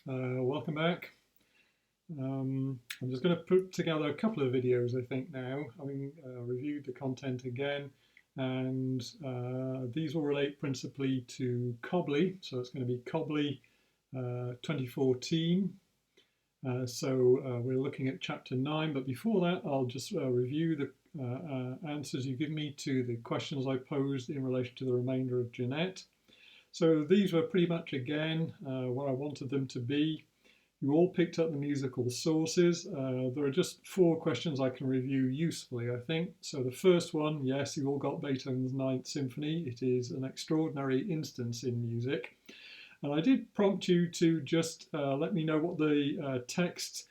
Welcome back. I'm just going to put together a couple of videos, I think, now, having reviewed the content again. And these will relate principally to Cobley. So it's going to be Cobley 2014. We're looking at chapter 9. But before that, I'll just review the answers you give me to the questions I posed in relation to the remainder of Jeanette. So these were pretty much, again, what I wanted them to be. You all picked up the musical sources. There are just 4 questions I can review usefully, I think. So the first one, yes, you all got Beethoven's Ninth Symphony. It is an extraordinary instance in music. And I did prompt you to just let me know what the text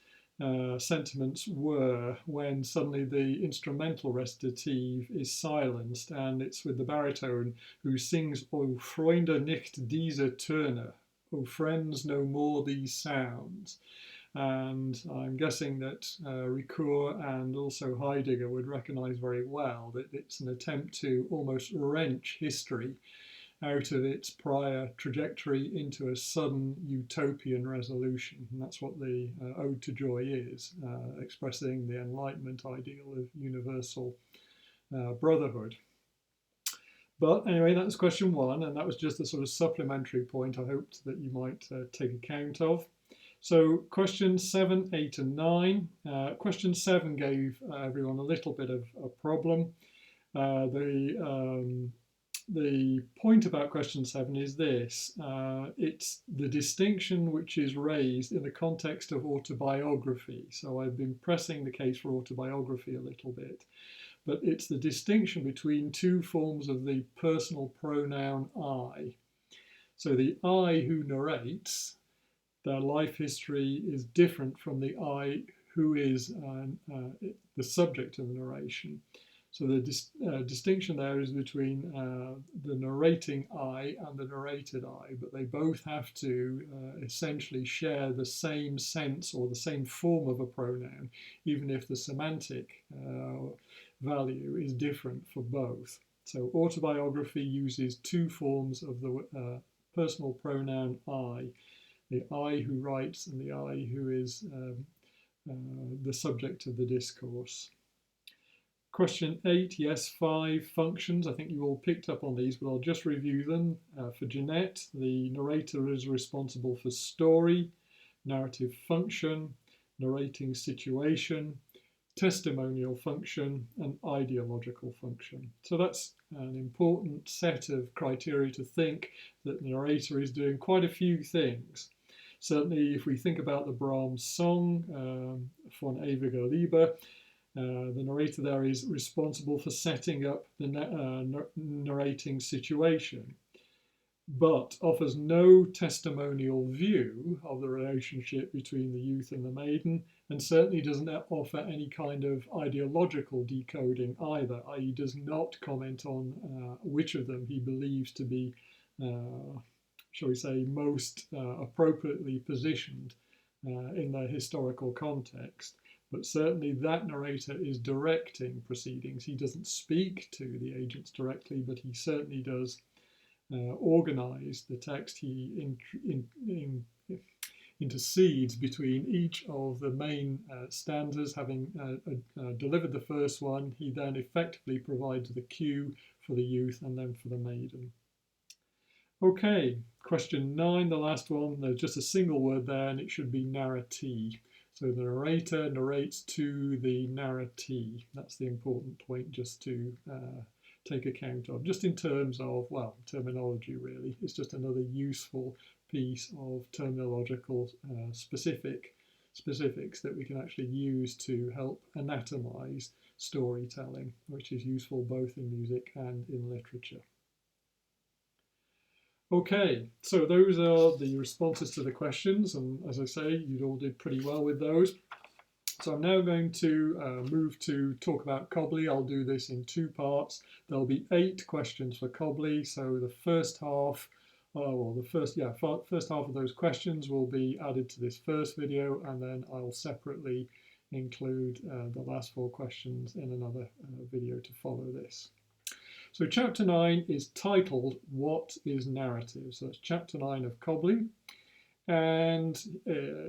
sentiments were when suddenly the instrumental recitative is silenced, and it's with the baritone who sings "O Freunde nicht diese Töne," "O friends, no more these sounds." And I'm guessing that Ricoeur and also Heidegger would recognize very well that it's an attempt to almost wrench history out of its prior trajectory into a sudden utopian resolution. And that's what the Ode to Joy is, expressing the Enlightenment ideal of universal brotherhood. But anyway, that's question 1, and that was just a sort of supplementary point I hoped that you might take account of. So questions 7, 8 and 9. Question 7 gave everyone a little bit of a problem. The point about question 7 is this. It's the distinction which is raised in the context of autobiography. So I've been pressing the case for autobiography a little bit. But it's the distinction between 2 forms of the personal pronoun I. So the I who narrates, their life history is different from the I who is the subject of the narration. So the distinction there is between the narrating I and the narrated I, but they both have to essentially share the same sense or the same form of a pronoun, even if the semantic value is different for both. So autobiography uses 2 forms of the personal pronoun I, the I who writes and the I who is the subject of the discourse. Question 8, yes, 5 functions. I think you all picked up on these, but I'll just review them. For Jeanette, the narrator is responsible for story, narrative function, narrating situation, testimonial function, and ideological function. So that's an important set of criteria to think that the narrator is doing quite a few things. Certainly, if we think about the Brahms song, Von Ewiger Liebe, the narrator there is responsible for setting up the narrating situation, but offers no testimonial view of the relationship between the youth and the maiden, and certainly doesn't offer any kind of ideological decoding either, i.e. does not comment on which of them he believes to be, shall we say, most appropriately positioned in their historical context. But certainly that narrator is directing proceedings. He doesn't speak to the agents directly, but he certainly does organize the text. He intercedes between each of the main stanzas. Having delivered the first one, he then effectively provides the cue for the youth and then for the maiden. Okay, question 9, the last one. There's just a single word there, and it should be narratee. So the narrator narrates to the narratee. That's the important point just to take account of, just in terms of, well, terminology really. It's just another useful piece of terminological specifics that we can actually use to help anatomize storytelling, which is useful both in music and in literature. Okay, so those are the responses to the questions, and as I say, you all did pretty well with those. So I'm now going to move to talk about Cobley. I'll do this in 2 parts. There'll be 8 questions for Cobley, so the first half, first half of those questions will be added to this first video, and then I'll separately include the last 4 questions in another video to follow this. So chapter 9 is titled, What is Narrative? So it's chapter 9 of Cobley. And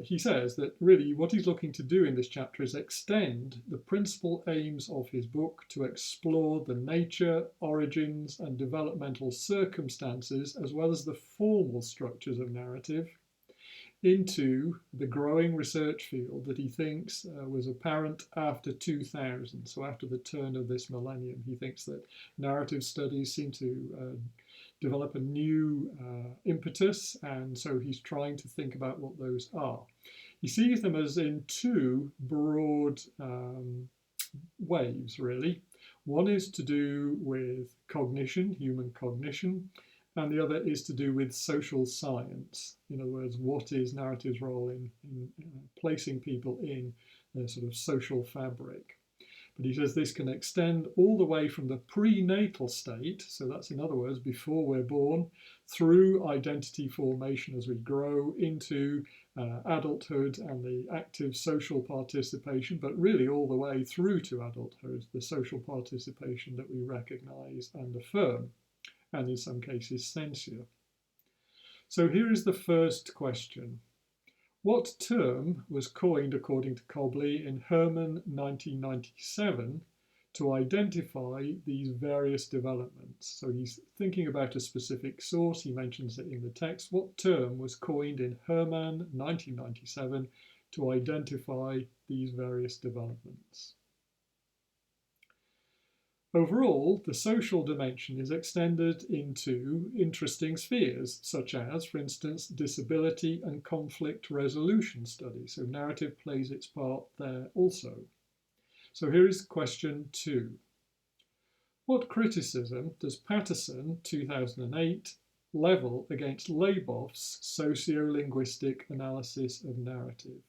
he says that really what he's looking to do in this chapter is extend the principal aims of his book to explore the nature, origins, and developmental circumstances, as well as the formal structures of narrative, into the growing research field that he thinks was apparent after 2000, so after the turn of this millennium. He thinks that narrative studies seem to develop a new impetus, and so he's trying to think about what those are. He sees them as in two broad waves, really. One is to do with cognition, human cognition, and the other is to do with social science. In other words, what is narrative's role in placing people in their sort of social fabric. But he says this can extend all the way from the prenatal state, so that's in other words, before we're born, through identity formation as we grow into adulthood and the active social participation, but really all the way through to adulthood, the social participation that we recognize and affirm, and in some cases censure. So here is the first question. What term was coined, according to Cobley, in Herman 1997 to identify these various developments? So he's thinking about a specific source. He mentions it in the text. What term was coined in Herman 1997 to identify these various developments? Overall, the social dimension is extended into interesting spheres, such as, for instance, disability and conflict resolution studies. So narrative plays its part there also. So here is question 2. What criticism does Patterson, 2008, level against Leboff's sociolinguistic analysis of narrative?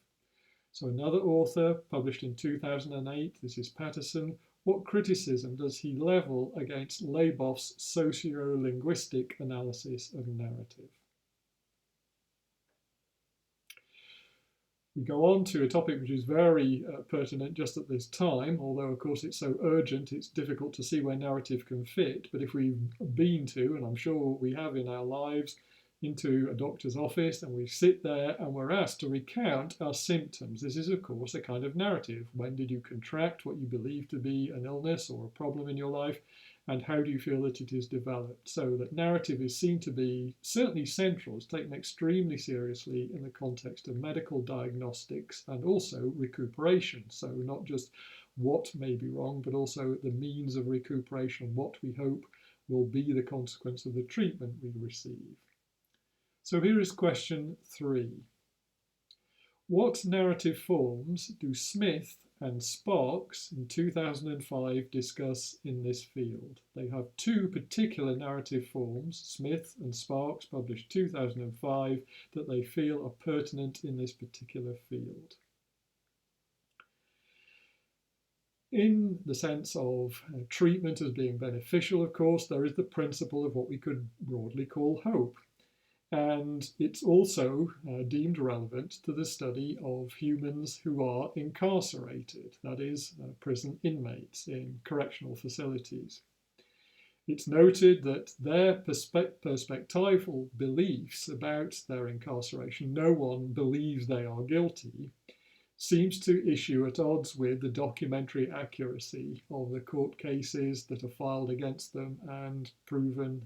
So another author, published in 2008, this is Patterson. What criticism does he level against Leboff's sociolinguistic analysis of narrative? We go on to a topic which is very pertinent just at this time, although of course it's so urgent it's difficult to see where narrative can fit. But if we've been to, and I'm sure we have in our lives, into a doctor's office and we sit there and we're asked to recount our symptoms. This is, of course, a kind of narrative. When did you contract what you believe to be an illness or a problem in your life, and how do you feel that it is developed? So that narrative is seen to be certainly central, it's taken extremely seriously in the context of medical diagnostics and also recuperation. So not just what may be wrong, but also the means of recuperation, what we hope will be the consequence of the treatment we receive. So here is question 3. What narrative forms do Smith and Sparks in 2005 discuss in this field? They have two particular narrative forms, Smith and Sparks, published 2005, that they feel are pertinent in this particular field. In the sense of treatment as being beneficial, of course, there is the principle of what we could broadly call hope. And it's also deemed relevant to the study of humans who are incarcerated, that is, prison inmates in correctional facilities. It's noted that their perspectival beliefs about their incarceration, no one believes they are guilty, seems to issue at odds with the documentary accuracy of the court cases that are filed against them and proven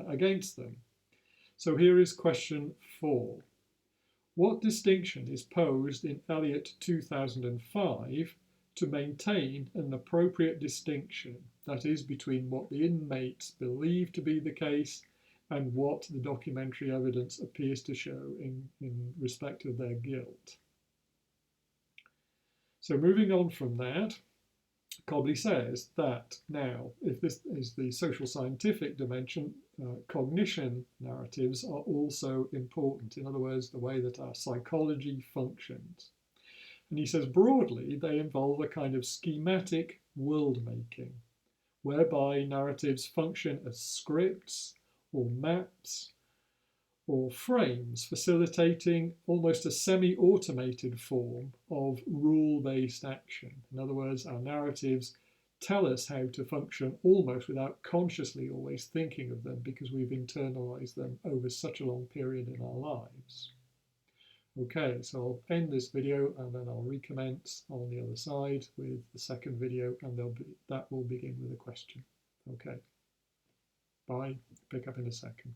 against them. So here is question 4. What distinction is posed in Elliott 2005 to maintain an appropriate distinction, that is, between what the inmates believe to be the case and what the documentary evidence appears to show in respect of their guilt? So moving on from that, Cobley says that now, if this is the social scientific dimension, cognition narratives are also important. In other words, the way that our psychology functions. And he says broadly, they involve a kind of schematic world making, whereby narratives function as scripts or maps or frames, facilitating almost a semi-automated form of rule-based action. In other words, our narratives tell us how to function almost without consciously always thinking of them, because we've internalized them over such a long period in our lives. Okay, so I'll end this video and then I'll recommence on the other side with the second video, and that will begin with a question. Okay, bye, pick up in a second.